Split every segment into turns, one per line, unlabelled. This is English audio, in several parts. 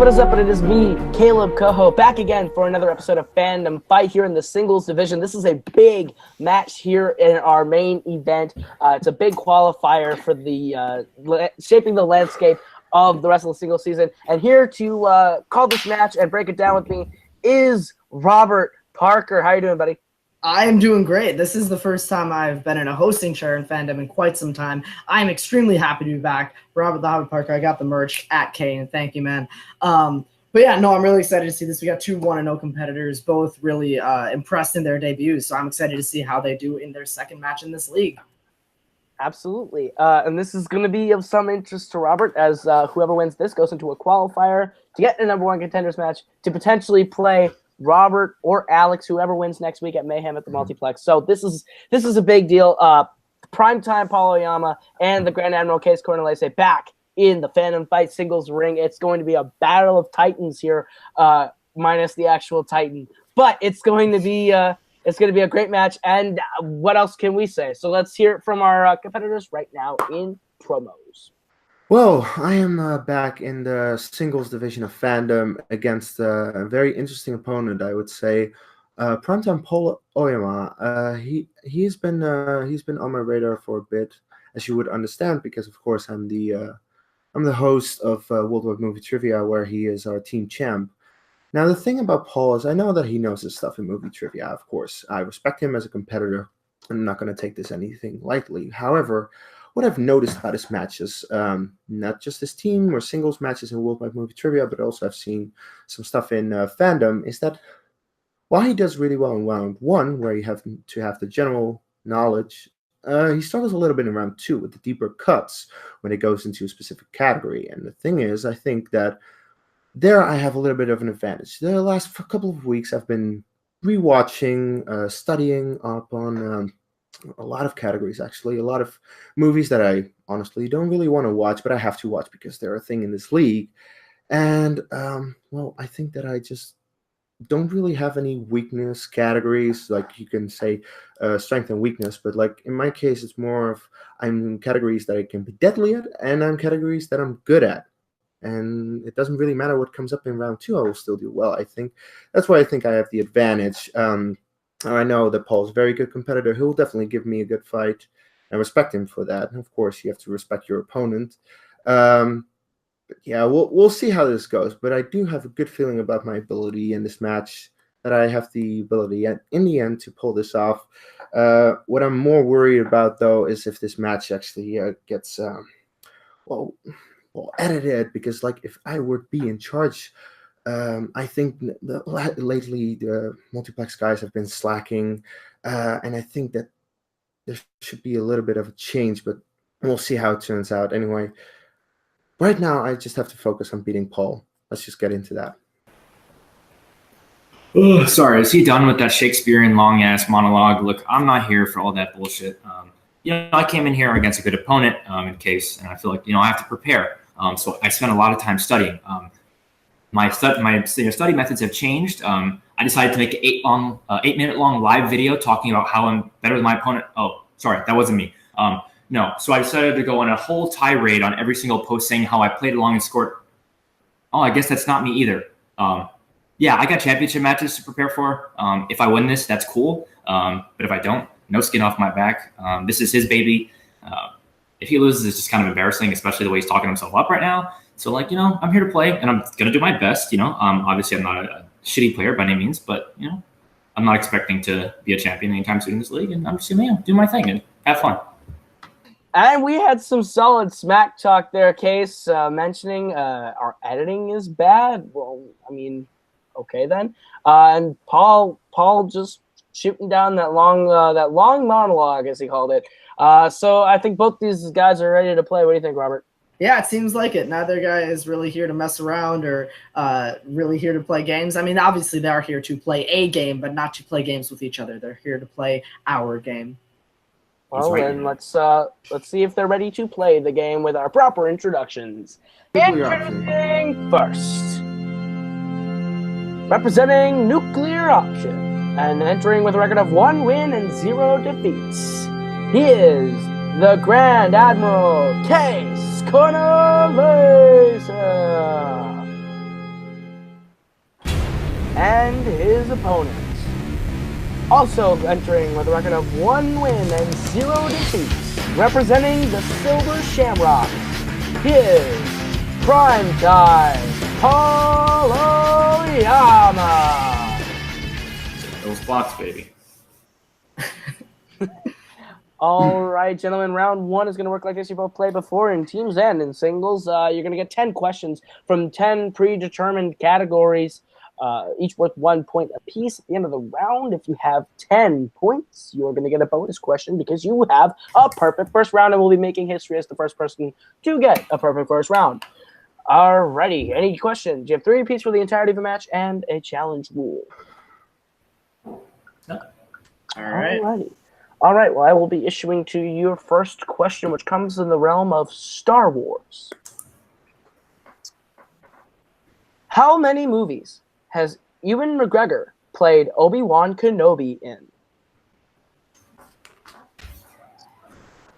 what is up? And it is me, Caleb Coho, back again for another episode of Fandom Fight here in the singles division. This is a big match here in our main event. It's a big qualifier for the shaping the landscape of the rest of the singles season. And here to call this match and break it down with me is Robert Parker. How you doing, buddy?
I am doing great. This is the first time I've been in a hosting chair in Fandom in quite some time. I'm extremely happy to be back. Robert the Hobbit Parker, I got the merch at Kane. Thank you, man. But yeah, no, I'm really excited to see this. We got two 1-0 competitors, both really impressed in their debuts. So I'm excited to see how they do in their second match in this league.
Absolutely. And this is going to be of some interest to Robert, as whoever wins this goes into a qualifier to get a number one contenders match to potentially play Robert or Alex, whoever wins next week at Mayhem at the Multiplex. So this is a big deal. Primetime Paul Oyama and the Grand Admiral Kees Cornelisse back in the Fandom Fight singles ring. It's going to be a battle of titans here, minus the actual titan. But it's going to be a great match. And what else can we say? So let's hear it from our competitors right now in promos.
Well, I am back in the singles division of Fandom against a very interesting opponent, I would say. Primetime Paul Oyama. He's been on my radar for a bit, as you would understand, because of course I'm the host of Worldwide Movie Trivia, where he is our team champ. Now the thing about Paul is I know that he knows his stuff in movie trivia. Of course, I respect him as a competitor. I'm not going to take this anything lightly. However, what I've noticed about his matches, not just his team or singles matches in Worldwide Movie Trivia, but also I've seen some stuff in Fandom, is that while he does really well in round one, where you have to have the general knowledge, he struggles a little bit in round two with the deeper cuts when it goes into a specific category. And the thing is, I think that there I have a little bit of an advantage. The last couple of weeks I've been rewatching, studying up on a lot of categories, actually. A lot of movies that I honestly don't really want to watch, but I have to watch because they're a thing in this league. And, well, I think that I just don't really have any weakness categories, like you can say strength and weakness. But, like, in my case, it's more of I'm in categories that I can be deadly at, and I'm categories that I'm good at. And it doesn't really matter what comes up in round two. I will still do well, I think. That's why I think I have the advantage. I know that Paul's a very good competitor. He'll definitely give me a good fight. I respect him for that. And of course, you have to respect your opponent. But yeah, we'll see how this goes. But I do have a good feeling about my ability in this match, that I have the ability in the end to pull this off. What I'm more worried about, though, is if this match actually gets edited. Because, like, if I were to be in charge, I think lately the multiplex guys have been slacking, and I think that there should be a little bit of a change, but we'll see how it turns out. Anyway, right now I just have to focus on beating Paul. Let's just get into that.
Oh, sorry, is he done with that Shakespearean long-ass monologue? Look, I'm not here for all that bullshit. I came in here against a good opponent in Case, and I feel like, I have to prepare. So I spent a lot of time studying. My study methods have changed. I decided to make an 8-minute long live video talking about how I'm better than my opponent. Oh, sorry, that wasn't me. No, so I decided to go on a whole tirade on every single post saying how I played along and scored. Oh, I guess that's not me either. Yeah, I got championship matches to prepare for. If I win this, that's cool. But if I don't, no skin off my back. This is his baby. If he loses, it's just kind of embarrassing, especially the way he's talking himself up right now. So, like, I'm here to play, and I'm going to do my best, Obviously, I'm not a shitty player by any means, but, I'm not expecting to be a champion anytime soon in this league, and I'm just going to do my thing and have fun.
And we had some solid smack talk there, Case, mentioning our editing is bad. Well, I mean, okay then. And Paul just shooting down that long monologue, as he called it. So I think both these guys are ready to play. What do you think, Robert?
Yeah, it seems like it. Neither guy is really here to mess around or really here to play games. I mean, obviously they are here to play a game, but not to play games with each other. They're here to play our game.
Well, then let's see if they're ready to play the game with our proper introductions. Introducing first, representing Nuclear Option, and entering with a record of 1 win and 0 defeats, he is the Grand Admiral Kees Cornelisse. and his opponent. Also entering with a record of 1 win and 0 defeats, representing the Silver Shamrocks, he is Primetime Paul Oyama.
Those blocks, baby.
All right, gentlemen, round 1 is going to work like this. You both played before in teams and in singles. You're going to get 10 questions from 10 predetermined categories, each worth 1 point apiece. At the end of the round, if you have 10 points, you're going to get a bonus question because you have a perfect first round, and we'll be making history as the first person to get a perfect first round. All righty, any questions? You have 3 repeats for the entirety of the match and a challenge rule.
All right.
Alrighty. All right, well, I will be issuing to you your first question, which comes in the realm of Star Wars. How many movies has Ewan McGregor played Obi-Wan Kenobi in?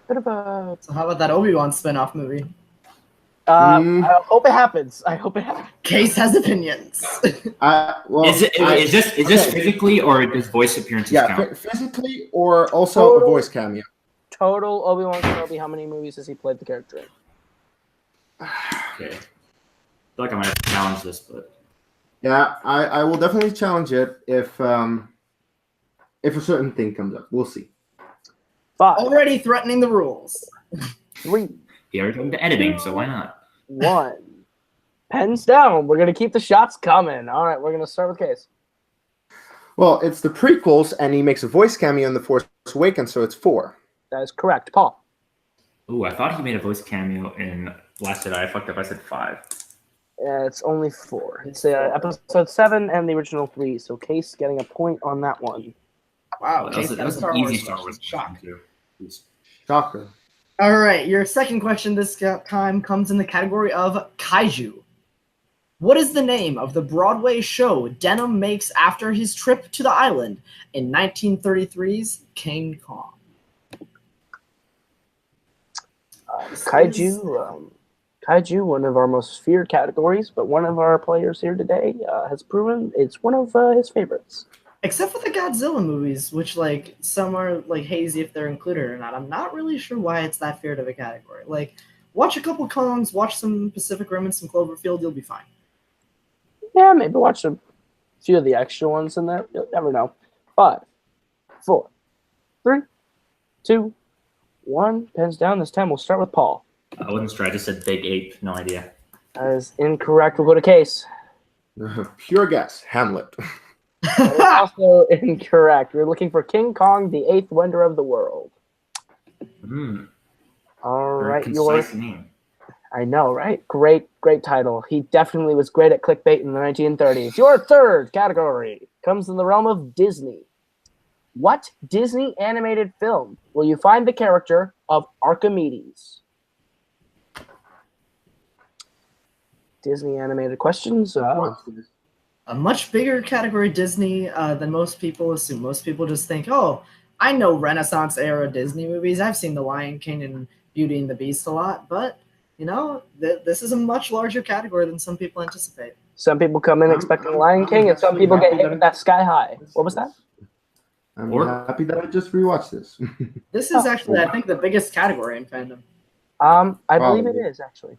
Bit of a...
So how about that Obi-Wan spinoff movie?
I hope it happens. I hope it happens.
Case has opinions.
Is this physically or does voice appearances count?
Physically or also a voice cameo.
Total Obi-Wan Kenobi, how many movies has he played the character in?
Okay. I feel like I might have to challenge this, but
Yeah, I will definitely challenge it if a certain thing comes up. We'll see.
5,
Already threatening the rules.
3,
he already took the editing, so why not?
1. Pens down. We're going to keep the shots coming. All right, we're going to start with Case.
Well, it's the prequels, and he makes a voice cameo in The Force Awakens, so it's 4.
That is correct. Paul.
Ooh, I thought he made a voice cameo in Last Jedi. I fucked up. I said 5.
It's only 4. It's episode 7 and the original 3, so Case getting a point on that one.
Wow,
That was an easy Star Wars
shock.
question, too.
Shocker.
All right, your second question this time comes in the category of kaiju. What is the name of the Broadway show Denham makes after his trip to the island in 1933's King Kong?
Kaiju, one of our most feared categories, but one of our players here today has proven it's one of his favorites.
Except for the Godzilla movies, which like some are like hazy if they're included or not. I'm not really sure why it's that feared of a category. Like, watch a couple Kongs, watch some Pacific Rim and some Cloverfield, you'll be fine.
Yeah, maybe watch a few of the extra ones in there. You'll never know. 5, 4, 3, 2, 1. Pens down. This time we'll start with Paul.
I wasn't sure. I just said Big Ape. No idea.
That is incorrect. We'll go to Case.
Pure guess. Hamlet.
That is also incorrect. We're looking for King Kong, the 8th wonder of the world. All right,
concise name.
I know, right? Great title. He definitely was great at clickbait in the 1930s. Your third category comes in the realm of Disney. What Disney animated film will you find the character of Archimedes? Disney animated questions.
A much bigger category Disney than most people assume. Most people just think, oh, I know Renaissance era Disney movies. I've seen The Lion King and Beauty and the Beast a lot, but you know, this is a much larger category than some people anticipate.
Some people come in expecting Lion King, and some people get hit with that Sky High. What was that?
I'm happy that I just rewatched this.
This is actually, I think, the biggest category in fandom.
I believe it is, actually.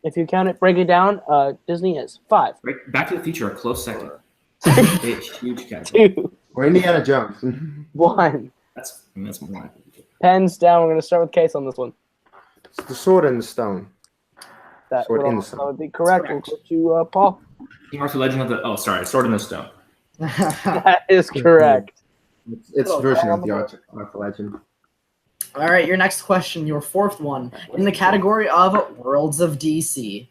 If you count it, break it down, Disney is 5.
Back to the Future, a close second. It's huge category.
2.
Or Indiana Jones.
1.
That's more.
Pens down. We're going to start with Case on this one.
It's the Sword in the Stone.
That
Sword
would,
in the
also
Stone.
be correct. We'll go to Paul.
King Arthur Legend of the... Oh, sorry. Sword in the Stone.
That is correct.
It's a version of the Arthur Legend.
All right, your next question, your fourth one, in the category of Worlds of DC.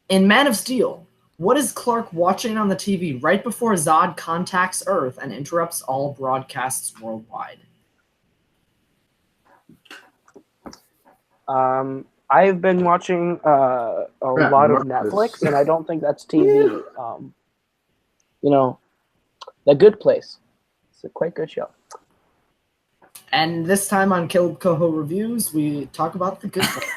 In Man of Steel, what is Clark watching on the TV right before Zod contacts Earth and interrupts all broadcasts worldwide?
I've been watching a lot of Netflix, and I don't think that's TV. You know, The Good Place. It's a quite good show.
And this time on Killed Coho Reviews, we talk about The Good Place.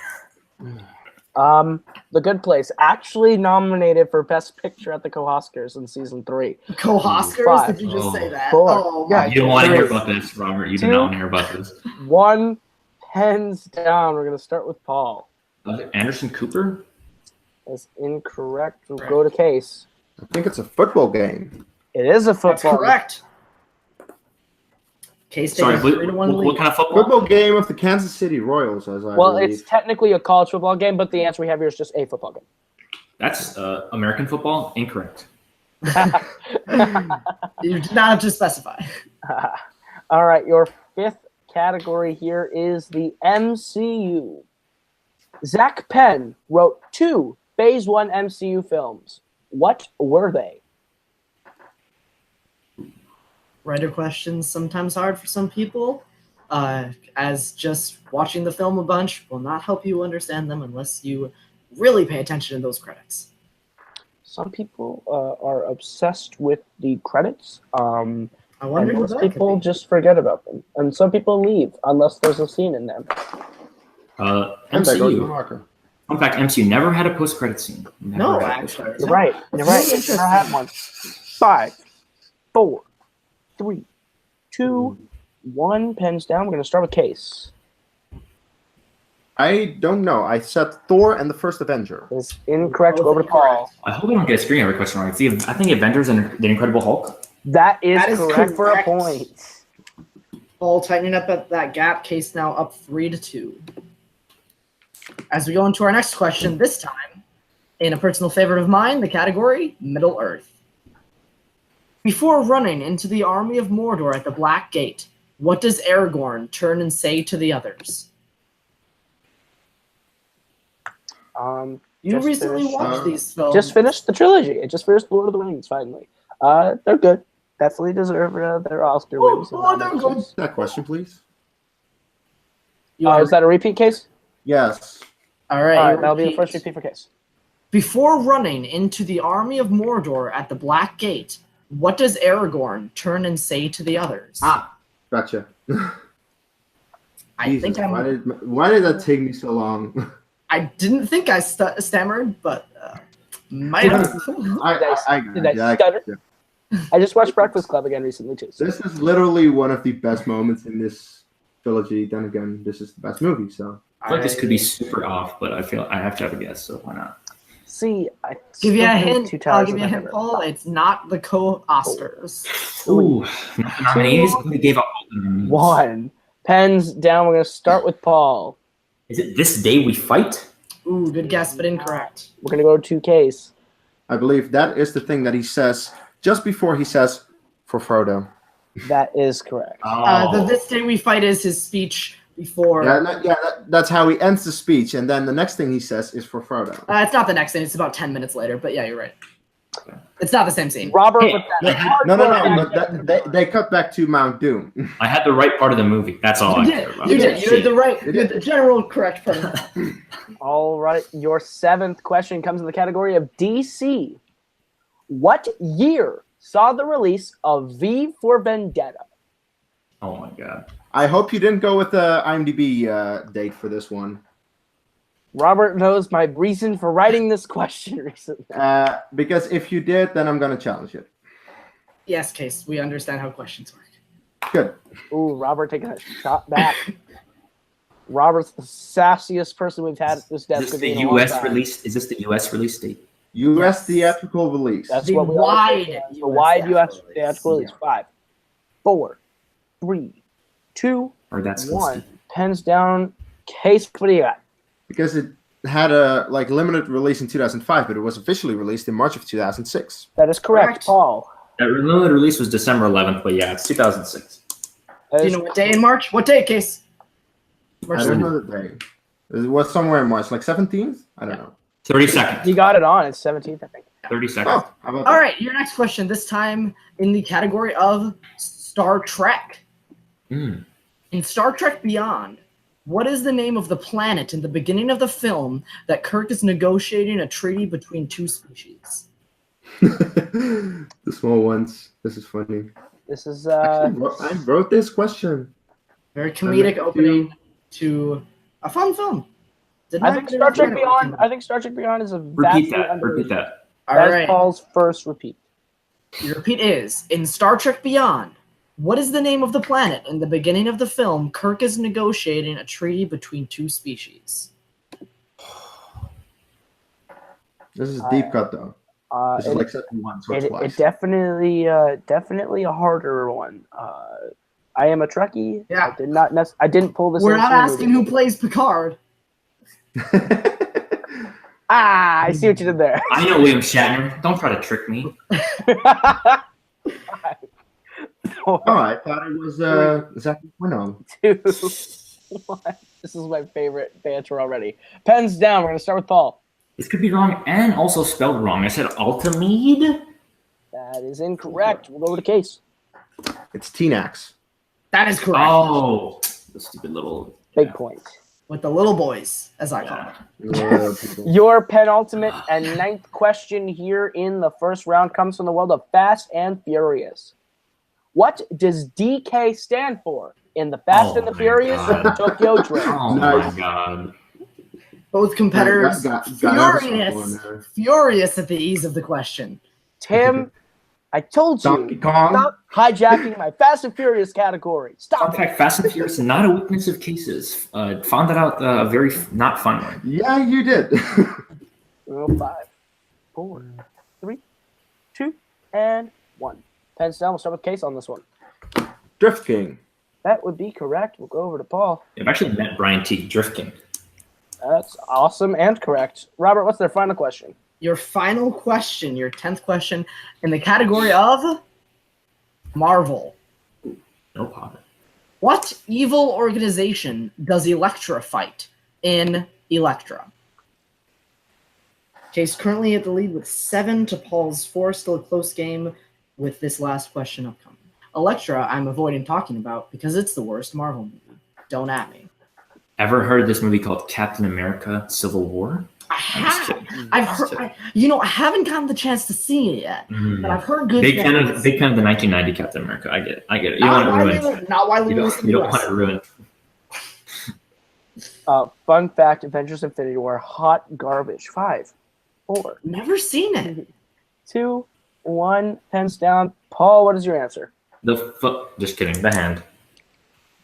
The Good Place, actually nominated for Best Picture at the Co-Oscars in season 3.
Co-Oscars?
Five.
Did you just say that?
4.
Oh my
You don't want to
goodness.
hear about this, Robert. You do not want to hear about this.
1, hands down. We're going to start with Paul.
Anderson Cooper?
That's incorrect. We'll go to Case.
I think it's a football game.
It is a
That's
football.
correct. K-State
Sorry,
has 3-1
what
lead.
kind of football?
Football game of the Kansas City Royals, as I
Well,
believe.
it's technically a college football game, but the answer we have here is just a football game.
That's American football? Incorrect.
You did not have to specify.
All right, your 5th category here is the MCU. Zach Penn wrote 2 Phase 1 MCU films. What were they?
Writer questions sometimes hard for some people, as just watching the film a bunch will not help you understand them unless you really pay attention to those credits.
Some people are obsessed with the credits.
I wonder
And
who
most
that could
people
be.
just forget about them. And some people leave unless there's a scene in them.
And that goes to
MCU.
Marco.
In fact, MCU never had a post-credit scene. Never
No,
had a
actually.
post-credit
You're right. You're right.
Interesting.
I have one. 5, 4, 3, 2, 1. Pens down. We're going to start with Case.
I don't know. I said Thor and the First Avenger.
It's incorrect. Go over to Paul.
I hope I don't get a screen every question wrong. I think Avengers and the Incredible Hulk.
That is
That is
correct for a
correct.
point.
Paul tightening up at that gap. Case now up 3-2. As we go into our next question, this time, in a personal favorite of mine, the category Middle Earth. Before running into the army of Mordor at the Black Gate, what does Aragorn turn and say to the others? You
Just
recently
finished,
watched these films.
Just finished the trilogy. It just finished Lord of the Rings, finally. They're good. Definitely deserve their Oscar wins.
Oh, they're good.
That question, please.
Is that a repeat Case?
Yes.
All right,
All right,
your
that'll be the
repeat.
first repeat for Case.
Before running into the army of Mordor at the Black Gate, what does Aragorn turn and say to the others?
Gotcha.
I
Jesus,
think I'm.
why did that take me so long?
I didn't think I stammered, but might have.
I got
Did
it.
I
Yeah,
stutter?
yeah.
I just watched Breakfast Club again recently, too. So.
This is literally one of the best moments in this trilogy. Then again, this is the best movie, so.
I feel like this could be super off, but I feel I have to have a guess, so why not?
See, I
Give you a
still think
hint.
Two
I'll
Towers
give you a
is my
hint,
favorite.
Paul. It's not the co-Oscars.
Ooh, not the nominees. We gave out all the nominees.
1. Pens down. We're going to start with Paul.
Is it This Day We Fight?
Ooh, good guess, but incorrect.
We're going to go to Case.
I believe that is the thing that he says just before he says for Frodo.
That is correct.
The This Day We Fight is his speech before.
That's how he ends the speech, and then the next thing he says is for Frodo.
It's not the next thing. It's about 10 minutes later, but yeah, you're right. It's not the same scene.
Robert
Hey,
with that.
No, but they cut back to Mount Doom.
I had the right part of the movie. That's all I
You
care
did.
about.
You did. You did the right.
You
You
did.
did the general correct part of that.
All right. Your 7th question comes in the category of DC. What year saw the release of V for Vendetta?
Oh my god.
I hope you didn't go with the IMDb date for this one.
Robert knows my reason for writing this question recently.
Because if you did, then I'm going to challenge it.
Yes, Case. We understand how questions work.
Good.
Ooh, Robert taking a shot back. Robert's the sassiest person we've had at this
Is
desk.
this
in
the
a long
US
time.
release? Is this the US release date?
U.S. theatrical release.
That's
The
what we
wide
always say. The
US
wide U.S.
theatrical release.
theatrical release. 5, 4, 3, 2,
Or that's
1. Pens down. Case, what do you got?
Because it had a limited release in 2005, but it was officially released in March of 2006.
That is correct,
Correct.
Paul.
That limited release was December 11th, but yeah, it's 2006.
That
Do you
is
know what day in March? What day, Case? March
I don't
7th.
know the day. It was somewhere in March, like 17th? I don't know.
30
You
seconds.
got it on. It's 17th, I think.
30 seconds.
Oh, how about
All
that?
right, your next question. This time in the category of Star Trek.
Mm.
In Star Trek Beyond, what is the name of the planet in the beginning of the film that Kirk is negotiating a treaty between two species?
The small ones. This is funny.
This is
Actually, I wrote this question.
Very comedic
Matthew-
opening to a fun film.
I think Star Trek Beyond. I think Star Trek Beyond is a
Repeat that. Repeat that.
All
That's
right.
Paul's first repeat.
Your repeat is, in Star Trek Beyond, what is the name of the planet in the beginning of the film Kirk is negotiating a treaty between two species?
This is a deep cut though. This is like 71, so it's twice.
It definitely a harder one. I am a Trekkie.
Yeah.
I didn't pull this.
We're not asking who plays Picard.
I see what you did there.
I know William Shatner. Don't try to trick me.
Oh, I thought it was Zach Winno.
2, 1. This is my favorite banter already. Pens down. We're gonna start with Paul.
This could be wrong and also spelled wrong. I said Altamide.
That is incorrect. We'll go to Case.
It's T-Nax.
That is correct.
Oh, the stupid little
Big point.
With the little boys, as I call them.
Your penultimate and 9th question here in the first round comes from the world of Fast and Furious. What does DK stand for in the Fast and the Furious Tokyo Drift?
Oh my god.
Both competitors
Got
furious at the ease of the question.
Tim, I told you,
Donkey Kong.
stop hijacking my Fast and Furious category. Stop
Fun
it.
fact, Fast and Furious is not a weakness of Cases. Found that out a very not fun one.
Yeah, you did.
5, 4, 3, 2, and 1. Pens down. We'll start with Case on this one.
Drift King.
That would be correct. We'll go over to Paul.
I've actually met Brian T. Drift King.
That's awesome and correct. Robert, what's their final question?
Your final question, your 10th question, in the category of Marvel.
No problem.
What evil organization does Elektra fight in Elektra? Case currently at the lead with 7 to Paul's 4. Still a close game with this last question upcoming. Elektra, I'm avoiding talking about because it's the worst Marvel movie. Don't at me.
Ever heard of this movie called Captain America: Civil War?
I have. I've heard. I haven't gotten the chance to see it yet, but I've heard good
Big
things.
fan of the 1990 Captain America. I get it. You don't want it ruined.
Not why we listen
You
to
don't
us.
want it ruined.
Fun fact, Avengers Infinity War, hot garbage. 5, 4,
Never seen it.
2, 1, pens down. Paul, what is your answer?
The foot. Just kidding. The hand.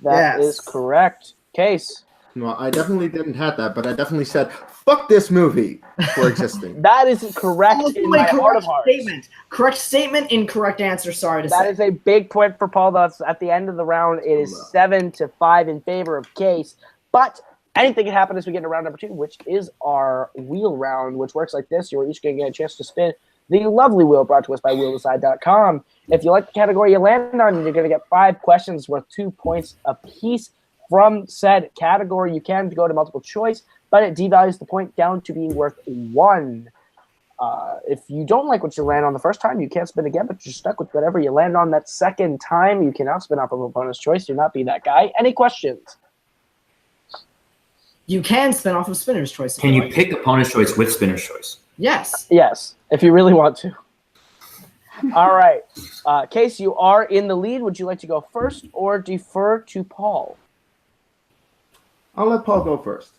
That
Yes.
is correct. Case.
Well, I definitely didn't have that, but I definitely said, fuck this movie for existing.
That is correct in my heart of hearts.
Statement. Correct statement, incorrect answer. Sorry to
That
say.
is a big point for Paul. That's at the end of the round. It is 7-5 in favor of Case. But anything can happen as we get into round number 2, which is our wheel round, which works like this. You're each going to get a chance to spin the lovely wheel brought to us by wheeldeside.com. If you like the category you land on, you're going to get 5 questions worth 2 points apiece from said category. You can go to multiple choice, but it devalues the point down to being worth 1. If you don't like what you land on the first time, you can't spin again, but you're stuck with whatever you land on that second time. You cannot spin off of opponent's choice. Do not be that guy. Any questions?
You can spin off of spinner's choice. if
Can you
like.
pick opponent's choice with spinner's choice?
Yes.
Yes, if you really want to. All right. Case, you are in the lead. Would you like to go first or defer to Paul?
I'll let Paul go first.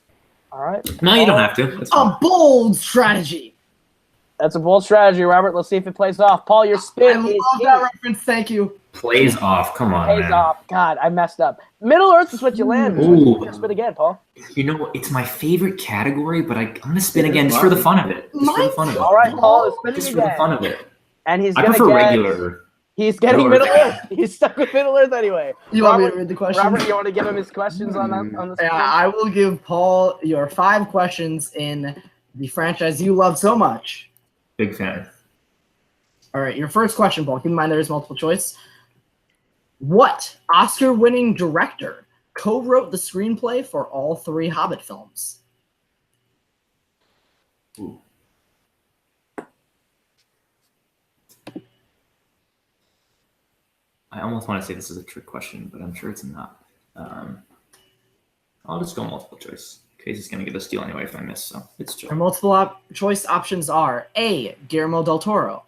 All right.
No, you don't have to. That's fine.
A bold strategy.
That's a bold strategy, Robert. Let's see if it plays off. Paul, your
I
spin
love
is
that reference. Thank you.
Plays off. Come on,
pays
man.
off. God, I messed up. Middle Earth is what you land.
Ooh.
Spin again, Paul.
You know, it's my favorite category, but I'm going to spin again just for the fun of it. Just for the fun of it.
All right, Paul is spinning
Just for the
again.
fun of it.
And he's
I
going to
prefer
get...
regular.
He's getting
Middle
Middle
Earth.
Earth. He's stuck with Middle Earth anyway.
You want me to read the question?
Robert, you want to give him his questions on the
Yeah, I will give Paul your 5 questions in the franchise you love so much.
Big fan.
All right, your first question, Paul. Keep in mind there is multiple choice. What Oscar-winning director co-wrote the screenplay for all 3 Hobbit films?
Ooh. I almost want to say this is a trick question, but I'm sure it's not. I'll just go multiple choice. Case is going to get a steal anyway if I miss, so it's true.
Your multiple choice options are A. Guillermo del Toro,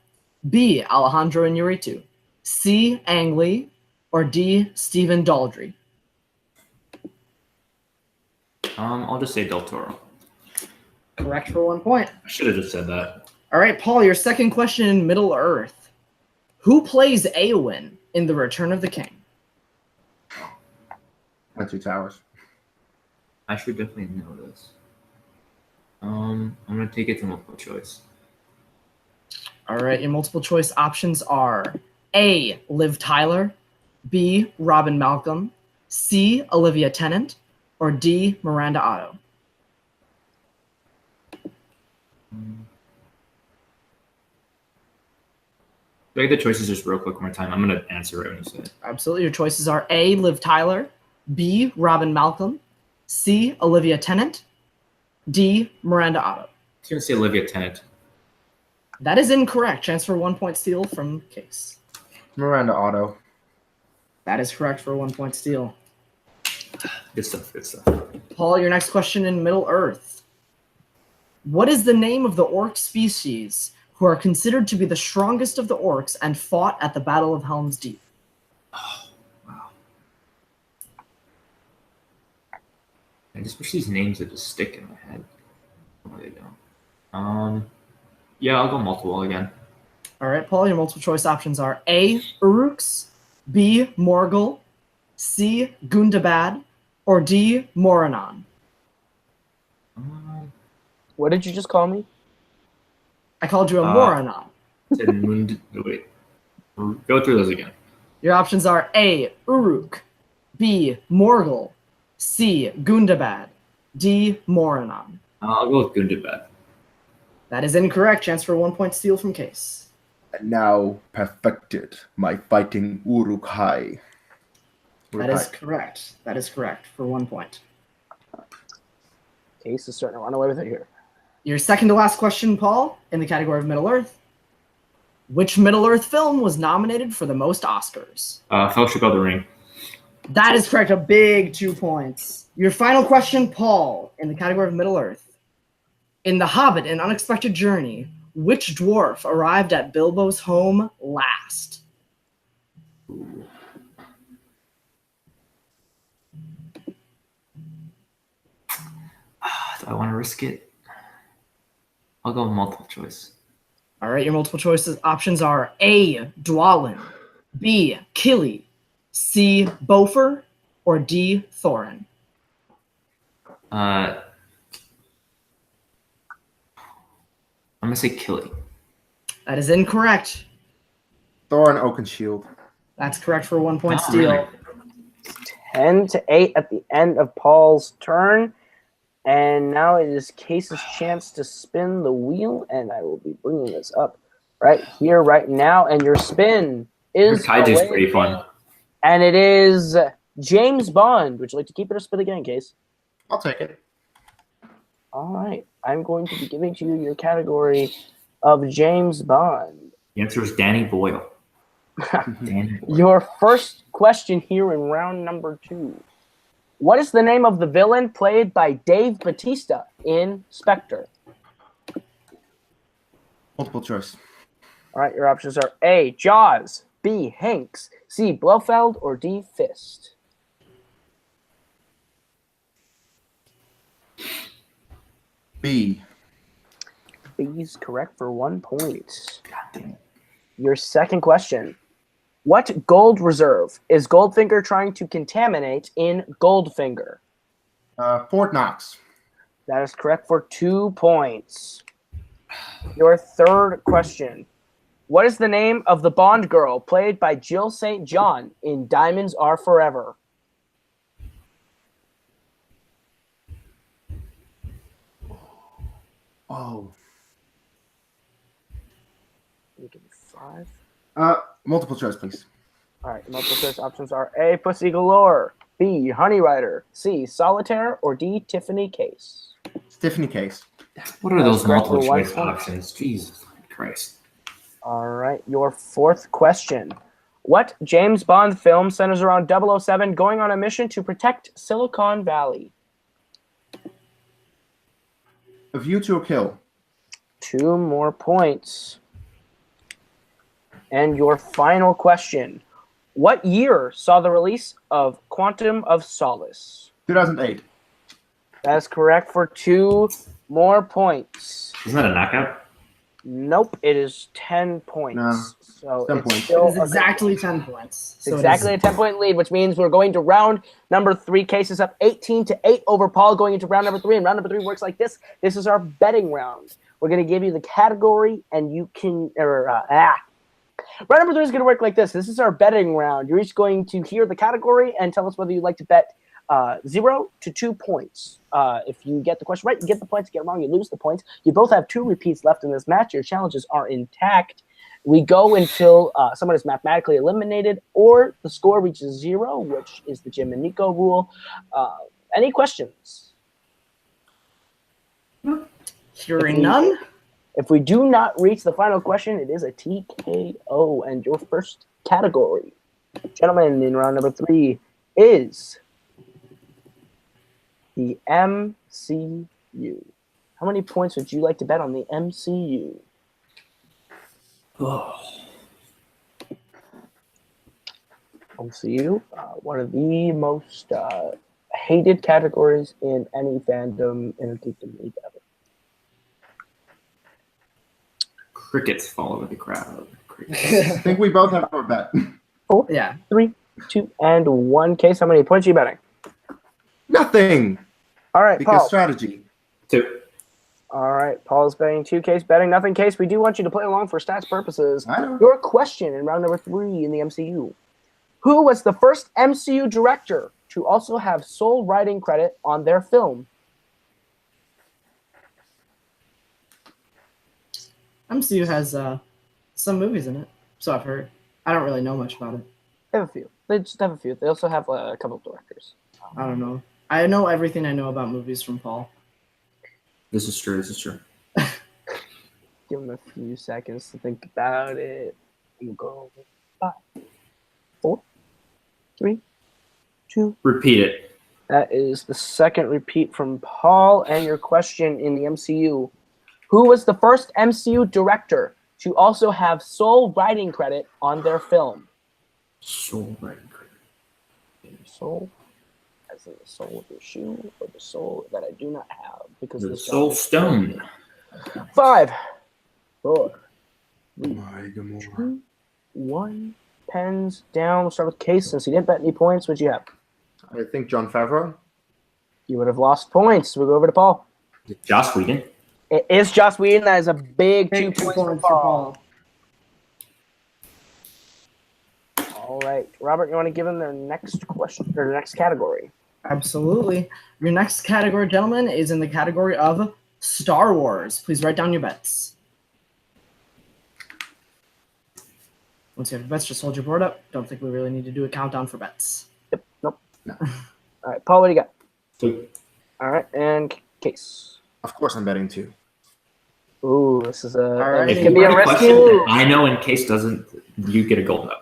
B. Alejandro Iñárritu, C. Ang Lee, or D. Stephen Daldry.
I'll just say Del Toro.
correct for 1 point.
I should have just said that.
All right, Paul, your second question in Middle Earth. Who plays Eowyn in The Return of the King?
Two Towers.
I should definitely know this. I'm gonna take it to multiple choice.
All right, your multiple choice options are A, Liv Tyler, B, Robin Malcolm, C, Olivia Tennant, or D, Miranda Otto.
Can I get the choices just real quick one more time? I'm gonna answer right when you say it.
Absolutely. Your choices are A, Liv Tyler, B, Robin Malcolm, C, Olivia Tennant, D, Miranda Otto.
I was gonna say Olivia Tennant.
That is incorrect. Chance for 1 point steal from Kees.
Miranda Otto.
That is correct for 1 point steal.
Good stuff. Good stuff.
Paul, your next question in Middle Earth. What is the name of the orc species who are considered to be the strongest of the orcs and fought at the Battle of Helm's Deep?
Oh, wow. I just wish these names would just stick in my head. No, they don't. Yeah, I'll go multiple again.
All right, Paul, your multiple choice options are A, Uruks, B, Morgul, C, Gundabad, or D, Moranon.
What did you just call me?
I called you a Moranon.
Wait. Go through those again.
Your options are A, Uruk, B, Morgul, C, Gundabad, D, Moranon.
I'll go with Gundabad.
That is incorrect. Chance for 1 point steal from Kees.
Now perfected my fighting Uruk-hai.
That is correct. That is correct for 1 point.
Kees is starting to run away with it here.
Your second to last question, Paul, in the category of Middle Earth. Which Middle Earth film was nominated for the most Oscars?
Fellowship of the Ring.
That is correct. A big 2 points. Your final question, Paul, in the category of Middle Earth. In The Hobbit, An Unexpected Journey, which dwarf arrived at Bilbo's home last?
Ooh. Do I want to risk it? I'll go with multiple choice.
All right, your multiple choices options are A, Dwalin, B, Killy, C, Beaufort, or D, Thorin.
I'm gonna say Killy.
That is incorrect.
Thorin Oakenshield.
That's correct for 1 point
Oh,
steal.
really?
10-8 at the end of Paul's turn. And now it is Kees' chance to spin the wheel, and I will be bringing this up right here, right now. And your spin is
Kaiju's pretty fun.
And it is James Bond. Would you like to keep it or spin again, Kees?
I'll take it.
All right. I'm going to be giving to you your category of James Bond.
The answer is Danny Boyle. Danny Boyle.
Your first question here in round number 2. What is the name of the villain played by Dave Bautista in Spectre?
Multiple choice.
All right, your options are A, Jaws, B, Hanks, C, Blofeld, or D, Fist.
B.
B is correct for 1 point.
God damn it.
Your second question. What gold reserve is Goldfinger trying to contaminate in Goldfinger?
Fort Knox.
That is correct for 2 points. Your third question. What is the name of the Bond girl played by Jill St. John in Diamonds Are Forever?
Oh.
Give me 5.
Multiple choice, please.
All right, multiple choice options are A, Pussy Galore, B, Honey Rider, C, Solitaire, or D, Tiffany Case.
Tiffany Case.
What are those
correct for
multiple
1
choice
point.
options? Jesus Christ.
All right, your fourth question. What James Bond film centers around 007 going on a mission to protect Silicon Valley?
A View to a Kill.
2 more points. And your final question. What year saw the release of Quantum of Solace?
2008.
That is correct for 2 more points.
Isn't that a knockout?
Nope, it is 10 points.
No,
So
10
it's
points.
still
It is exactly 10 points.
It's exactly a 10-point lead, which means we're going to round number 3. Case is up 18-8 over Paul going into round number 3. And round number 3 works like this. This is our betting round. We're going to give you the category, and you can Round number 3 is going to work like this. This is our betting round. You're each going to hear the category and tell us whether you'd like to bet 0 to 2 points. If you get the question right, you get the points. If you get it wrong, you lose the points. You both have 2 repeats left in this match. Your challenges are intact. We go until someone is mathematically eliminated or the score reaches 0, which is the Jim and Nico rule. Any questions?
Hearing none.
If we do not reach the final question, it is a TKO. And your first category, gentlemen, in round number 3 is the MCU. How many points would you like to bet on the MCU? MCU, one of the most hated categories in any fandom in a geekdom league ever.
Crickets fall over the crowd.
I think we both have our bet.
4,
Yeah.
3, 2, and 1. Case, how many points are you betting?
Nothing.
All right,
Because
Paul.
strategy.
2.
All right, Paul's betting 2. Case betting nothing. Case, we do want you to play along for stats purposes.
I know.
Your question in round number 3 in the MCU. Who was the first MCU director to also have sole writing credit on their film?
MCU has some movies in it, so I've heard. I don't really know much about it.
They have a few. They just have a few. They also have a couple of directors.
I don't know. I know everything I know about movies from Paul.
This is true. This is true.
Give them a few seconds to think about it. We'll go 5, 4, 3, 2.
Repeat it.
That is the second repeat from Paul. And your question in the MCU. Who was the first MCU director to also have sole writing credit on their film?
Soul writing credit.
Soul? As in the sole of your shoe, or the soul that I do not have? Because
The
this
Soul
job is-
Stone.
5, 4,
My God.
2, 1. Pens down. We'll start with Case. Since he didn't bet any points, what'd you have?
I think John Favreau.
You would have lost points. We'll go over to Paul.
Joss Whedon.
It is Joss Whedon. That is a big 2
Big 2
points for
points for
Paul.
Paul.
All right, Robert, you want to give him their next question or their next category?
Absolutely. Your next category, gentlemen, is in the category of Star Wars. Please write down your bets. Once you have your bets, just hold your board up. Don't think we really need to do a countdown for bets.
Yep. Nope.
No.
All right, Paul, what do you got?
2.
All right, and Case.
Of course, I'm betting 2.
Ooh, this is
right.
This
If
could
you
be a
write
risky
question
move.
that I know in case doesn't, you get a gold medal.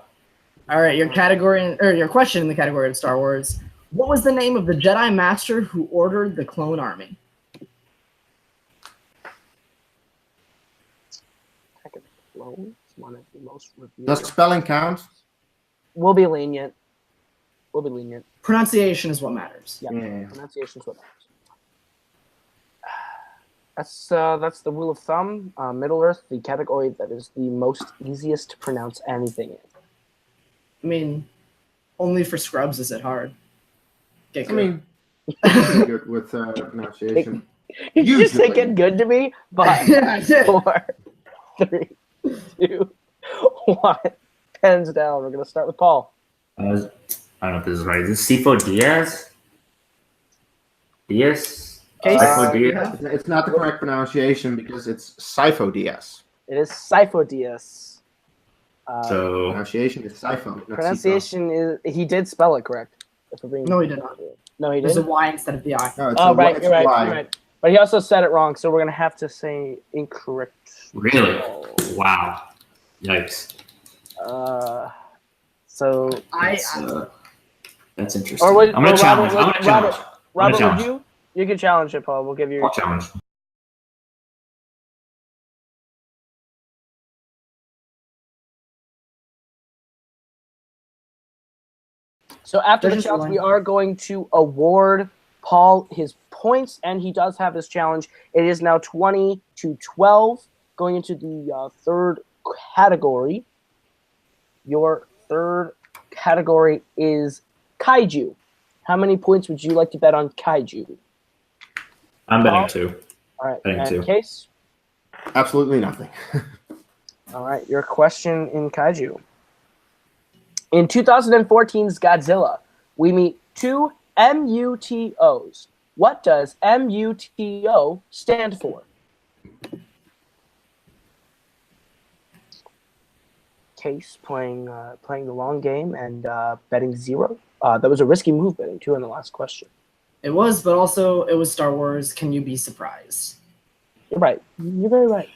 All right, your category or your question in the category of Star Wars. What was the name of the Jedi Master who ordered the clone army?
Attack of the Clones, one of the most revered.
Does spelling count?
We'll be lenient. We'll be lenient.
Pronunciation is what matters.
Yeah,
Yeah.
pronunciation is what matters. That's the rule of thumb. Middle Earth, the category that is the most easiest to pronounce anything in.
I mean, only for scrubs is it hard. Get
I
good.
mean, pretty good with pronunciation.
You just say
Usually.
get good to me? 5,
Yeah, I did.
4, 3, 2, 1. Pens down. We're going to start with Paul.
I don't know if this is right. Is this Sifo Diaz? Diaz?
Case?
Sifo Diaz?
It's not the correct pronunciation because it's Sifo DS.
It is Sifo-Diaz.
So,
Pronunciation is Sifo. Not
Pronunciation is... He did spell it correct. If we're being-
No, he did not.
No, he
There's a
didn't?
Y instead of the I.
Sifo. No, it's
Oh,
a
right.
it's
You're right.
a Y.
You're right. But he also said it wrong, so we're going to have to say incorrect.
really? Wow. Yikes.
So...
That's interesting.
Or would,
I'm going to challenge. I'm going to challenge.
Robert, would
challenge.
you? You can challenge it, Paul. We'll give you.
I'll challenge.
So after
There's
the
just
challenge,
one.
we are going to award Paul his points, and he does have this challenge. It is now 20-12, going into the third category. Your third category is Kaiju. How many points would you like to bet on Kaiju?
I'm betting 2.
All right,
Betting
and
2.
Case?
Absolutely nothing.
All right, your question in Kaiju. In 2014's Godzilla, we meet 2 MUTOs. What does MUTO stand for? Case playing the long game and betting 0. That was a risky move betting 2 in the last question.
It was, but also it was Star Wars. Can you be surprised?
You're right. You're very right.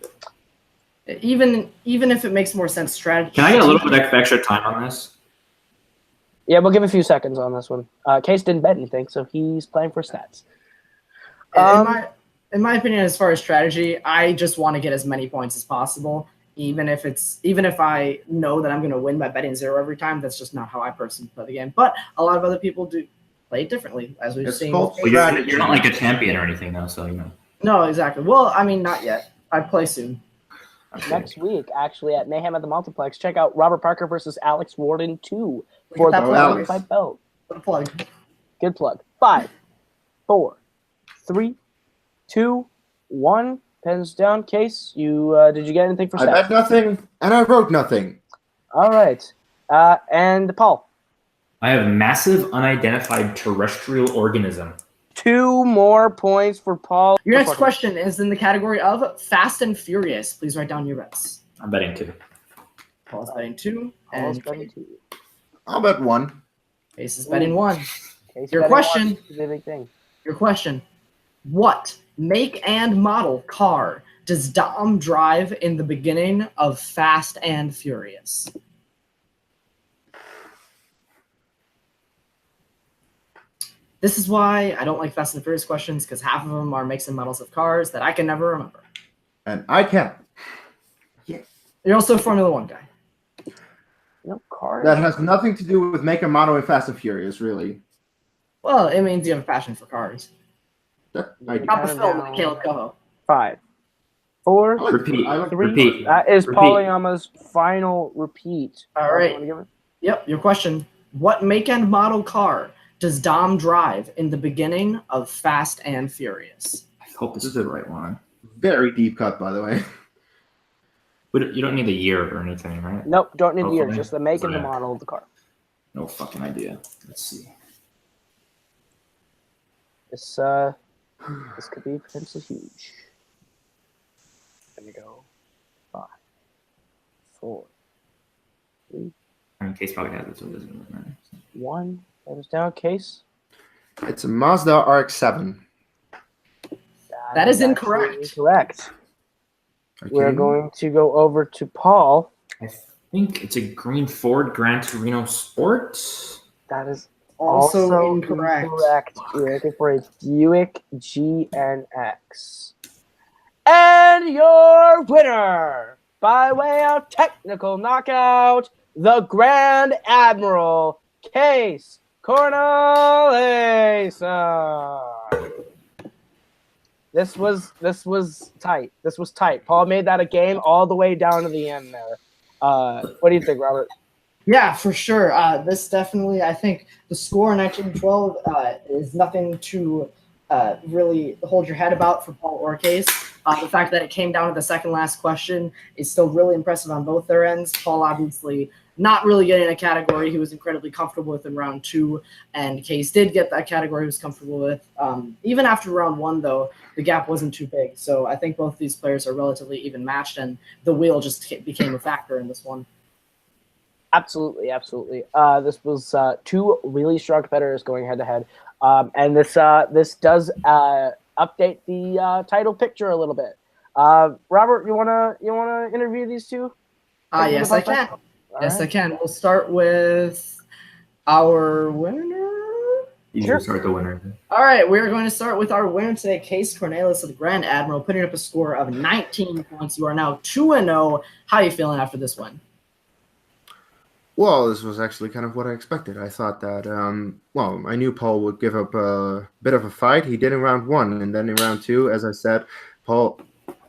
Even if it makes more sense strategy.
Can I get a little bit of extra time on this?
Yeah, we'll give a few seconds on this one. Case didn't bet anything, so he's playing for stats.
In my opinion, as far as strategy, I just want to get as many points as possible. Even if I know that I'm going to win by betting 0 every time, that's just not how I personally play the game. But a lot of other people do play it differently, as we've seen.
Well, you're not like a champion or anything, though, so you know.
No, exactly. Well, I mean, not yet. I play soon.
Next week, actually, at Mayhem at the Multiplex, check out Robert Parker versus Alex Worden 2 for the Fandom Fight belt.
What a plug.
Good plug. 5, 4, 3, 2, 1. Pens down. Case, you did you get anything for stats?
I bet nothing, and I wrote nothing.
All right. And Paul?
I have massive unidentified terrestrial organism.
2 more points for Paul.
Your next question is in the category of Fast and Furious. Please write down your bets.
I'm betting 2.
Paul's betting 2.
Paul's
And
betting 2.
I'll bet 1.
Case is betting 1.
Case
Your
betting
question.
1 is a big thing.
Your question. What make and model car does Dom drive in the beginning of Fast and Furious? This is why I don't like Fast and Furious questions, because half of them are makes and models of cars that I can never remember.
And I can.
You're also a Formula 1 guy.
No car.
That has nothing to do with make a model in Fast and Furious, really.
Well, it means you have a passion for cars.
I
Not the film with Caleb Coho.
5, 4,
Repeat.
3.
Repeat.
That is
Repeat.
Paul Oyama's final repeat.
All right.
You wanna give it?
Yep, your question. What make and model car does Dom drive in the beginning of Fast and Furious?
I hope this is the right one.
Very deep cut, by the way.
You don't need the year or anything, right?
Nope, don't need the year.
Hopefully.
Just the make and the
Okay.
model of the car.
No fucking idea. Let's see.
This could be potentially huge. There we go. 5, 4, 3,
I mean, Case probably has it, so it doesn't really matter.
1. That was down. Case.
It's a Mazda RX-7.
That is
actually
incorrect.
Incorrect. We're
Okay.
going to go over to Paul.
I think it's a green Ford Gran Torino Sport.
That is
Also incorrect.
You're looking for a Buick GNX. And your winner, by way of technical knockout, the Grand Admiral, Kees Cornelisse. This was tight. This was tight. Paul made that a game all the way down to the end there. What do you think, Robert?
Yeah, for sure. This definitely, I think the score in 1912 is nothing to really hold your head about for Paul or Case. The fact that it came down to the second last question is still really impressive on both their ends. Paul obviously not really getting a category he was incredibly comfortable with in round 2, and Case did get that category he was comfortable with. Even after round 1, though, the gap wasn't too big. So I think both these players are relatively even matched, and the wheel just became a factor in this one.
Absolutely. This was 2 really strong competitors going head to head, and this does update the title picture a little bit. Robert, you wanna interview these two?
Yes, I can. Yes, I can. We'll start with our winner.
You
Sure.
should start the winner.
All right, we're going to start with our winner today, Kees Cornelisse of the Grand Admiral, putting up a score of 19 points. You are now 2-0. How are you feeling after this win?
Well, this was actually kind of what I expected. I thought that, I knew Paul would give up a bit of a fight. He did in round one, and then in round two, as I said, Paul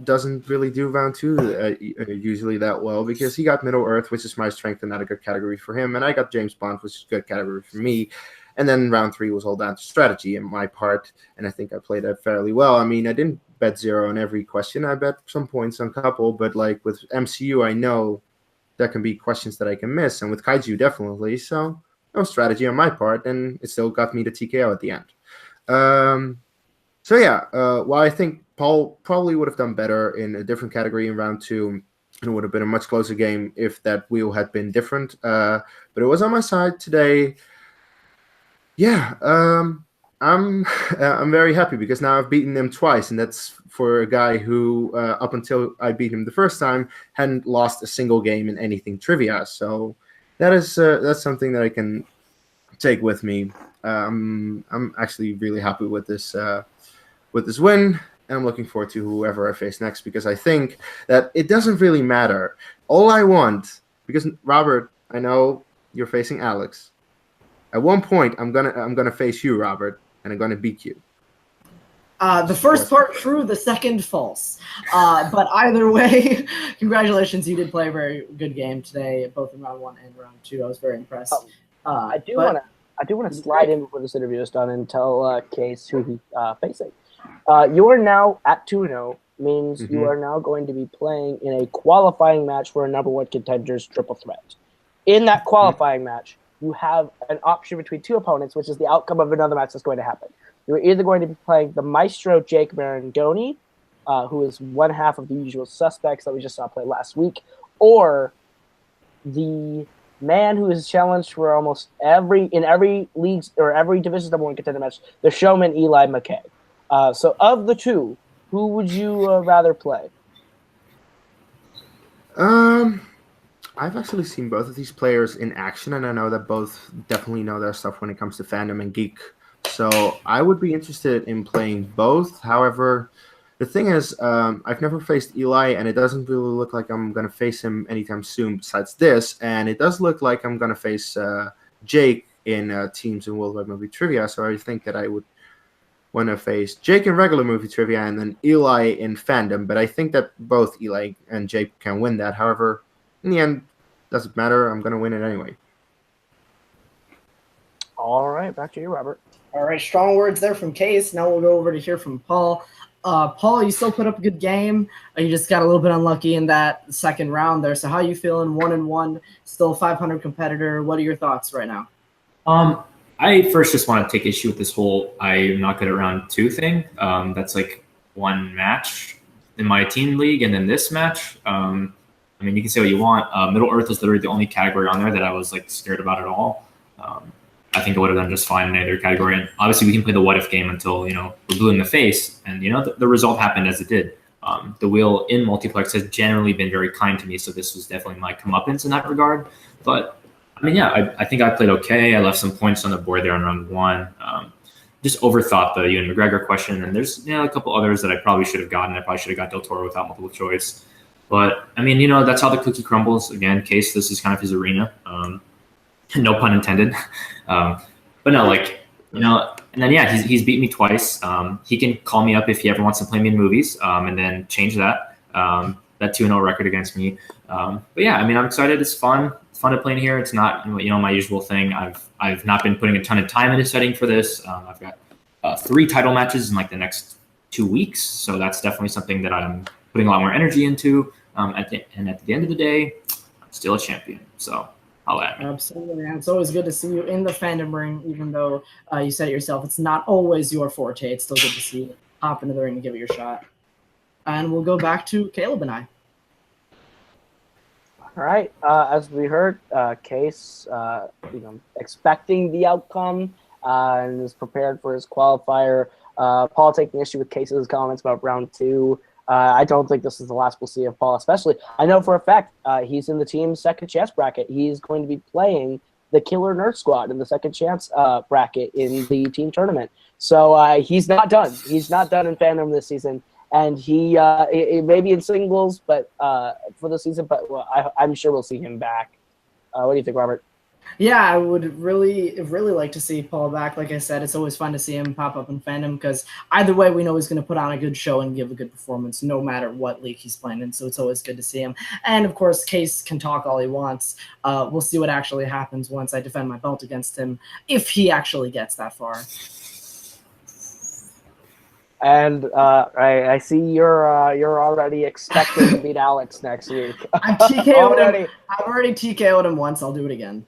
doesn't really do round two usually that well because he got Middle Earth, which is my strength and not a good category for him, and I got James Bond, which is a good category for me. And then round three was all down to strategy in my part, and I think I played that fairly well. I mean, I didn't bet zero on every question. I bet some points on a couple, but like with MCU, I know there can be questions that I can miss, and with Kaiju, definitely. So no strategy on my part, and it still got me the TKO at the end. While I think Paul probably would have done better in a different category in round two, and it would have been a much closer game if that wheel had been different. But it was on my side today. Yeah, I'm very happy because now I've beaten him twice, and that's for a guy who, up until I beat him the first time, hadn't lost a single game in anything trivia. So that's something that I can take with me. I'm actually really happy with this win, and I'm looking forward to whoever I face next because I think that it doesn't really matter. All I want, because Robert, I know you're facing Alex. At one point, I'm gonna face you, Robert, and I'm gonna beat you.
The first part true, the second false. But either way, congratulations. You did play a very good game today, both in round one and round two. I was very impressed.
I do want to slide in before this interview is done and tell Kees who he's facing. You are now at 2-0, means you are now going to be playing in a qualifying match for a number one contenders triple threat. In that qualifying match, you have an option between two opponents, which is the outcome of another match that's going to happen. You're either going to be playing the Maestro Jake Marangoni, who is one half of the usual suspects that we just saw play last week, or the man who is challenged for almost every league or every division number one contender match, the showman Eli McKay. So of the two, who would you rather play?
I've actually seen both of these players in action, and I know that both definitely know their stuff when it comes to Fandom and Geek. So I would be interested in playing both. However, the thing is, I've never faced Eli, and it doesn't really look like I'm going to face him anytime soon besides this. And it does look like I'm going to face Jake in Teams in Worldwide Movie Trivia. So I think that I would want to face Jake in regular movie trivia and then Eli in Fandom. But I think that both Eli and Jake can win that. However, in the end, doesn't matter. I'm going to win it anyway.
All right, back to you, Robert.
All right, strong words there from Kees. Now we'll go over to hear from Paul. Paul, you still put up a good game. You just got a little bit unlucky in that second round there. So how are you feeling? 1-1, still 500 competitor. What are your thoughts right now?
I first just want to take issue with this whole I'm not good at round two thing. That's like one match in my team league, and then this match. I mean, you can say what you want. Middle Earth was literally the only category on there that I was like scared about at all. I think I would have done just fine in either category. And obviously, we can play the what if game until we're blue in the face, and the result happened as it did. The wheel in Multiplex has generally been very kind to me, so this was definitely my comeuppance in that regard. But I mean, yeah, I think I played okay. I left some points on the board there in round one. Just overthought the Ewan McGregor question, and there's a couple others that I probably should have gotten. I probably should have got Del Toro without multiple choice. But I mean, that's how the cookie crumbles. Again, Kees, this is kind of his arena. No pun intended. But no, and then yeah, he's beat me twice. He can call me up if he ever wants to play me in movies, and then change that 2-0 record against me. But yeah, I mean, I'm excited. It's fun. It's fun to play in here. It's not my usual thing. I've not been putting a ton of time into studying for this. I've got 3 title matches in like the next 2 weeks, so that's definitely something that I'm putting a lot more energy into. At the end of the day, I'm still a champion. So I'll add me.
Absolutely, and it's always good to see you in the Fandom ring, even though you said it yourself, it's not always your forte. It's still good to see you hop into the ring and give it your shot. And we'll go back to Caleb and I.
All right, as we heard, Kees, expecting the outcome and is prepared for his qualifier. Paul taking issue with Kees's comments about round 2. I don't think this is the last we'll see of Paul, especially. I know for a fact he's in the team's second chance bracket. He's going to be playing the Killer Nerd Squad in the second chance bracket in the team tournament. So he's not done. He's not done in Fandom this season. And he it may be in singles, but for the season. But I'm sure we'll see him back. What do you think, Robert?
Yeah, I would really like to see Paul back. Like I said, it's always fun to see him pop up in Fandom because either way, we know he's going to put on a good show and give a good performance no matter what league he's playing in. So it's always good to see him. And of course, Kees can talk all he wants. We'll see what actually happens once I defend my belt against him, if he actually gets that far.
And I see you're already expecting to beat Alex next week.
I've TKO'd him. I've already TKO'd him once. I'll do it again.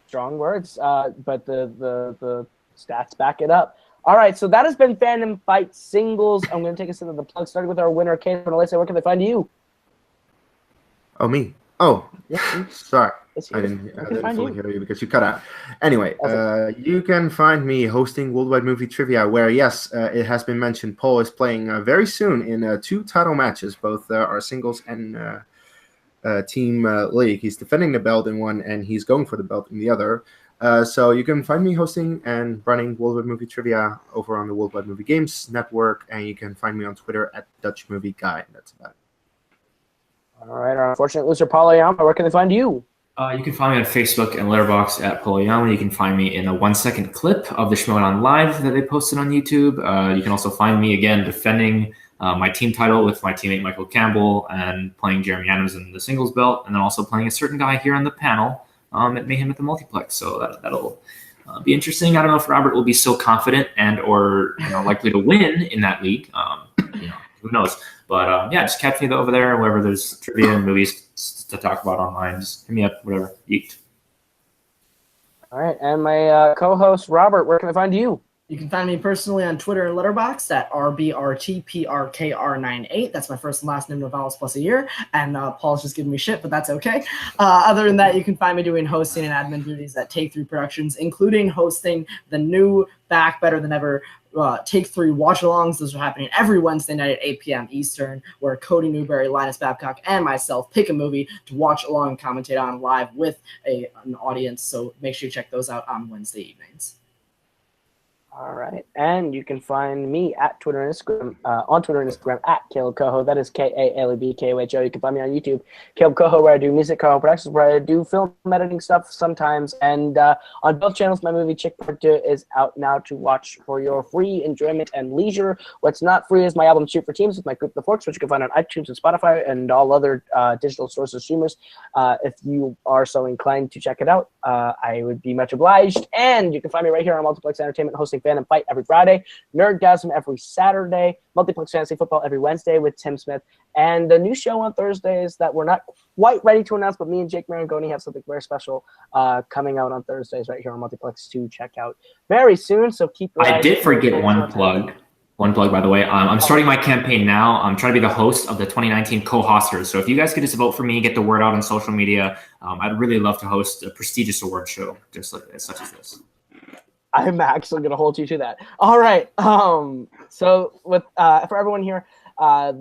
Strong words, but the stats back it up. All right, so that has been Fandom Fight Singles. I'm going to take us into the plug, starting with our winner, Kees Cornelisse. Where can they find you?
Oh, me. Oh,
yeah.
Sorry. I didn't fully hear you because you cut out. Anyway, you can find me hosting Worldwide Movie Trivia, where, yes, it has been mentioned, Paul is playing very soon in 2 title matches, both our singles and team league. He's defending the belt in one, and he's going for the belt in the other. So you can find me hosting and running Worldwide Movie Trivia over on the Worldwide Movie Games Network, and you can find me on Twitter at Dutch Movie Guy. That's about it.
All right, our unfortunate loser, Paul Oyama. Where can they find you?
You can find me on Facebook and Letterboxd at Paul Oyama. You can find me in a 1-second clip of the Schmodown Live that they posted on YouTube. You can also find me, again, defending my team title with my teammate Michael Campbell and playing Jeremy Adams in the singles belt, and then also playing a certain guy here on the panel at Mayhem at the Multiplex. So that'll be interesting. I don't know if Robert will be so confident and or likely to win in that league. Who knows? But yeah, just catch me over there wherever there's trivia and movies to talk about online. Just hit me up, whatever. Yeet.
All right, and my co-host Robert, where can I find you?
You can find me personally on Twitter and Letterboxd at RBRTPRKR98. That's my first and last name, no vowels plus a year. And Paul's just giving me shit, but that's okay. Other than that, you can find me doing hosting and admin duties at Take 3 Productions, including hosting the new, back, better than ever Take 3 watch-alongs. Those are happening every Wednesday night at 8 p.m. Eastern, where Cody Newberry, Linus Babcock, and myself pick a movie to watch along and commentate on live with an audience. So make sure you check those out on Wednesday evenings.
All right, and you can find me at Twitter and Instagram, on Twitter and Instagram at Caleb Coho. That is KALEBKOHO. You can find me on YouTube, Caleb Coho, where I do music, Coho Productions, where I do film editing stuff sometimes. And on both channels, my movie Chick Part 2 is out now to watch for your free enjoyment and leisure. What's not free is my album Shoot for Teams with my group The Forks, which you can find on iTunes and Spotify and all other digital sources streamers. If you are so inclined to check it out, I would be much obliged. And you can find me right here on Multiplex Entertainment hosting Fandom Fight every Friday, Nerdgasm every Saturday, Multiplex Fantasy Football every Wednesday with Tim Smith, and the new show on Thursdays that we're not quite ready to announce, but me and Jake Marangoni have something very special coming out on Thursdays right here on Multiplex to check out very soon. So keep.
I did forget one plug. One plug, by the way. I'm starting my campaign now. I'm trying to be the host of the 2019 co-hosters. So if you guys could just vote for me, get the word out on social media, I'd really love to host a prestigious award show just like such as this.
I'm actually going to hold you to that. All right. So with for everyone here,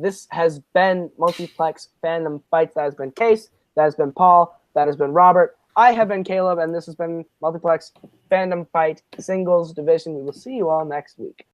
this has been Multiplex Fandom Fights. That has been Kees. That has been Paul. That has been Robert. I have been Caleb, and this has been Multiplex Fandom Fight Singles Division. We will see you all next week.